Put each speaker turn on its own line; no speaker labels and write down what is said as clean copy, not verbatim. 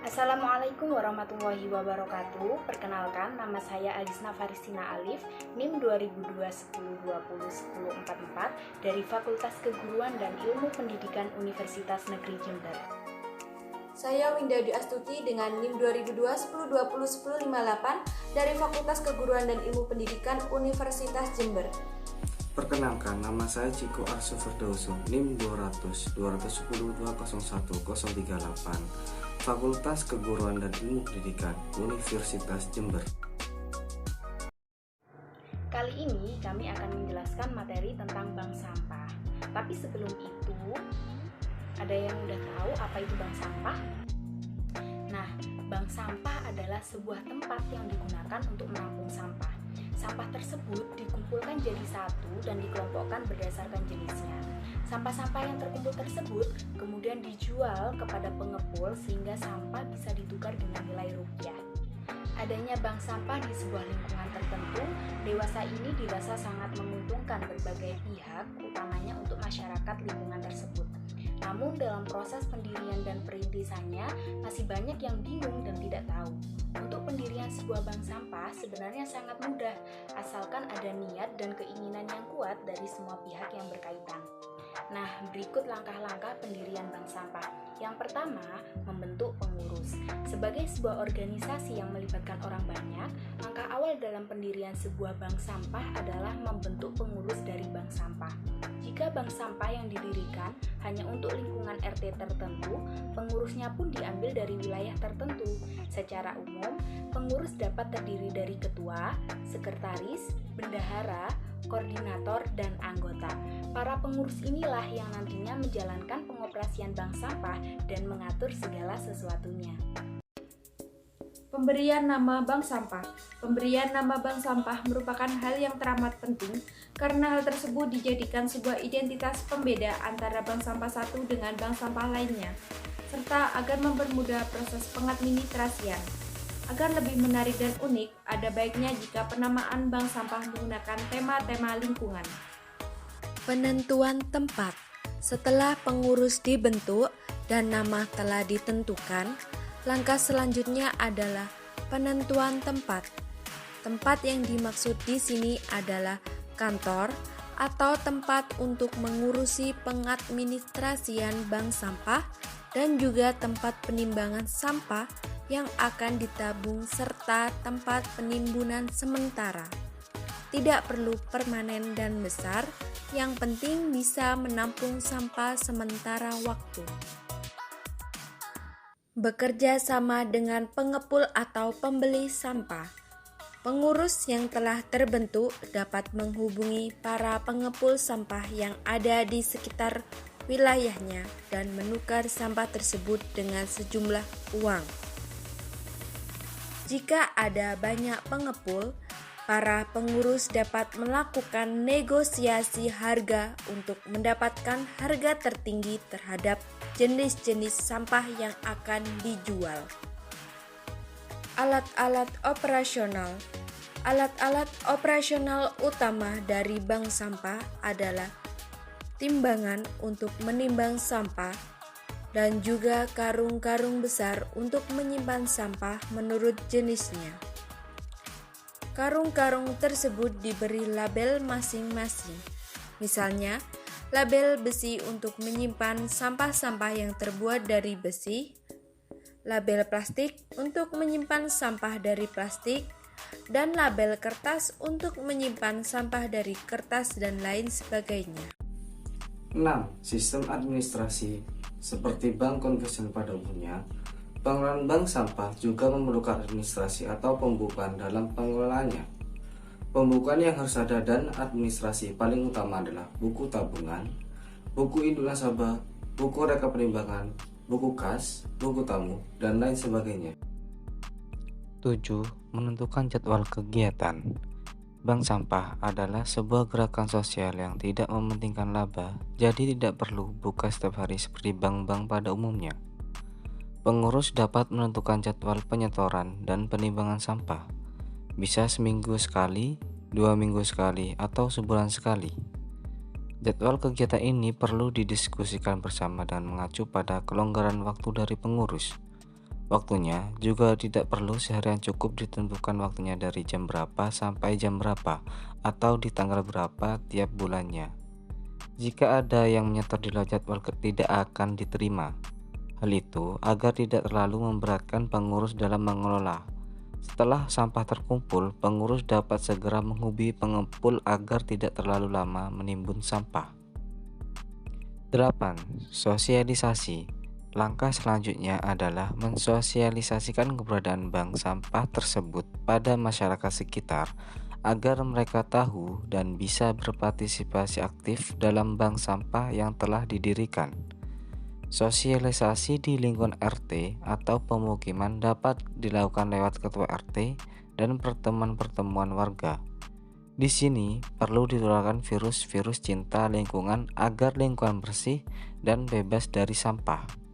Assalamualaikum warahmatullahi wabarakatuh. Perkenalkan, nama saya Alisna Farisina Alif, NIM 2002-10-20-1044 dari Fakultas Keguruan dan Ilmu Pendidikan Universitas Negeri Jember.
Saya Winda Dwi Astuti dengan NIM 2002-10-20-1058 dari Fakultas Keguruan dan Ilmu Pendidikan Universitas Jember.
Perkenalkan, nama saya Ciko Arso Ferdauso, NIM 200-210-201-038, Fakultas Keguruan dan Ilmu Pendidikan Universitas Jember.
Kali ini kami akan menjelaskan materi tentang bank sampah. Tapi sebelum itu, ada yang udah tahu apa itu bank sampah? Nah, bank sampah adalah sebuah tempat yang digunakan untuk menampung sampah. Sampah tersebut dikumpulkan jadi satu dan dikelompokkan berdasarkan jenisnya. Sampah-sampah yang terkumpul tersebut kemudian dijual kepada pengepul sehingga sampah bisa ditukar dengan nilai rupiah. Adanya bank sampah di sebuah lingkungan tertentu, dewasa ini dirasa sangat menguntungkan berbagai pihak, utamanya untuk masyarakat lingkungan tersebut. Namun dalam proses pendirian dan perintisannya masih banyak yang bingung dan tidak tahu. Untuk pendirian sebuah bank sampah sebenarnya sangat mudah, asalkan ada niat dan keinginan yang kuat dari semua pihak yang berkaitan. Nah, berikut langkah-langkah pendirian bank sampah. Yang pertama, membentuk pengurus. Sebagai sebuah organisasi yang melibatkan orang banyak, langkah awal dalam pendirian sebuah bank sampah adalah membentuk pengurus dari bank sampah. Jika bank sampah yang didirikan hanya untuk lingkungan RT tertentu, pengurusnya pun diambil dari wilayah tertentu. Secara umum, pengurus dapat terdiri dari ketua, sekretaris, bendahara, koordinator, dan anggota. Para pengurus inilah yang nantinya menjalankan pengoperasian bank sampah dan mengatur segala sesuatunya.
Pemberian nama bank sampah. Pemberian nama bank sampah merupakan hal yang teramat penting karena hal tersebut dijadikan sebuah identitas pembeda antara bank sampah satu dengan bank sampah lainnya, serta agar mempermudah proses pengadministrasian. Agar lebih menarik dan unik, ada baiknya jika penamaan bank sampah menggunakan tema-tema lingkungan.
Penentuan tempat. Setelah pengurus dibentuk dan nama telah ditentukan, langkah selanjutnya adalah penentuan tempat. Tempat yang dimaksud di sini adalah kantor atau tempat untuk mengurusi pengadministrasian bank sampah dan juga tempat penimbangan sampah yang akan ditabung serta tempat penimbunan sementara. Tidak perlu permanen dan besar, yang penting bisa menampung sampah sementara waktu. Bekerja sama dengan pengepul atau pembeli sampah. Pengurus yang telah terbentuk dapat menghubungi para pengepul sampah yang ada di sekitar wilayahnya dan menukar sampah tersebut dengan sejumlah uang. Jika ada banyak pengepul, para pengurus dapat melakukan negosiasi harga untuk mendapatkan harga tertinggi terhadap jenis-jenis sampah yang akan dijual. Alat-alat operasional. Alat-alat operasional utama dari bank sampah adalah timbangan untuk menimbang sampah dan juga karung-karung besar untuk menyimpan sampah menurut jenisnya. Karung-karung tersebut diberi label masing-masing. Misalnya, label besi untuk menyimpan sampah-sampah yang terbuat dari besi, label plastik untuk menyimpan sampah dari plastik, dan label kertas untuk menyimpan sampah dari kertas dan lain sebagainya.
6. Sistem administrasi. Seperti bank konvensional pada umumnya, pengelolaan bank sampah juga memerlukan administrasi atau pembukuan dalam pengelolaannya. Pembukuan yang harus ada dan administrasi paling utama adalah buku tabungan, buku induk nasabah, buku rekap penimbangan, buku kas, buku tamu, dan lain sebagainya.
7. Menentukan jadwal kegiatan. Bank sampah adalah sebuah gerakan sosial yang tidak mementingkan laba, jadi tidak perlu buka setiap hari seperti bank-bank pada umumnya. Pengurus dapat menentukan jadwal penyetoran dan penimbangan sampah, bisa seminggu sekali, 2 minggu sekali, atau sebulan sekali. Jadwal kegiatan ini perlu didiskusikan bersama dan mengacu pada kelonggaran waktu dari pengurus. Waktunya juga tidak perlu seharian, cukup ditentukan waktunya dari jam berapa sampai jam berapa atau di tanggal berapa tiap bulannya. Jika ada yang menyetor di luar jadwal tidak akan diterima. Hal itu agar tidak terlalu memberatkan pengurus dalam mengelola. Setelah sampah terkumpul, pengurus dapat segera menghubungi pengepul agar tidak terlalu lama menimbun sampah. 8. Sosialisasi. Langkah selanjutnya adalah mensosialisasikan keberadaan bank sampah tersebut pada masyarakat sekitar agar mereka tahu dan bisa berpartisipasi aktif dalam bank sampah yang telah didirikan. Sosialisasi di lingkungan RT atau pemukiman dapat dilakukan lewat ketua RT dan pertemuan-pertemuan warga. Di sini perlu ditularkan virus-virus cinta lingkungan agar lingkungan bersih dan bebas dari sampah.